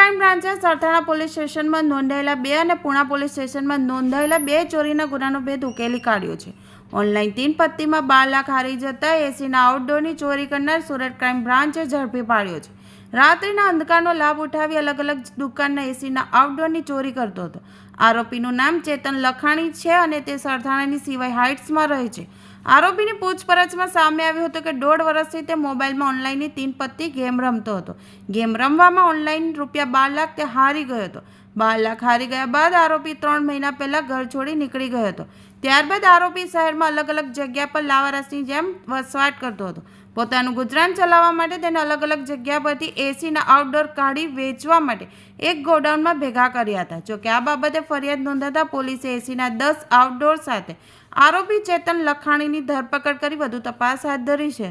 Crime બ્રાન્ચે Sarthana police સ્ટેશનમાં નોંધાયેલા 2 અને પુણા પોલીસ સ્ટેશનમાં નોંધાયેલા 2 ચોરીના ગુનાનો ભેદ ઉકેલી કાઢ્યો છે. ઓનલાઈન તીન પત્તીમાં 12 લાખ હારી જતા એસીના આઉટડોરની ચોરી કરનાર સુરત ક્રાઇમ બ્રાન્ચે ઝડપી પાડ્યો છે. રાત્રિના અંધકારનો લાભ ઉઠાવી અલગ અલગ દુકાનના એસીના આઉટડોરની ચોરી કરતો હતો. આરોપીનું નામ ચેતન લખાણી છે અને તે સરથાણાની સિવાય હાઇટ્સમાં રહે છે. આરોપીની પૂછપરછમાં સામે આવ્યું હતું કે 1.5 વર્ષથી તે મોબાઈલમાં ઓનલાઈનની તીન પત્તી ગેમ રમતો હતો. ગેમ રમવામાં ઓનલાઈન ₹12 લાખ તે હારી ગયો હતો. 12 લાખ હારી ગયા બાદ આરોપી 3 મહિના પહેલા ઘર છોડી નીકળી ગયો હતો. ત્યારબાદ આરોપી શહેરમાં અલગ અલગ જગ્યા પર લાવારસની જેમ વસવાટ કરતો હતો. પોતાનું ગુજરાન ચલાવવા માટે તેને અલગ અલગ જગ્યા પરથી એસીના આઉટડોર કાઢી વેચવા માટે એક ગોડાઉનમાં ભેગા કર્યા હતા. જોકે આ બાબતે ફરિયાદ નોંધાતા પોલીસે એસીના 10 આઉટડોર સાથે આરોપી ચેતન લખાણીની ધરપકડ કરી વધુ તપાસ હાથ ધરી છે.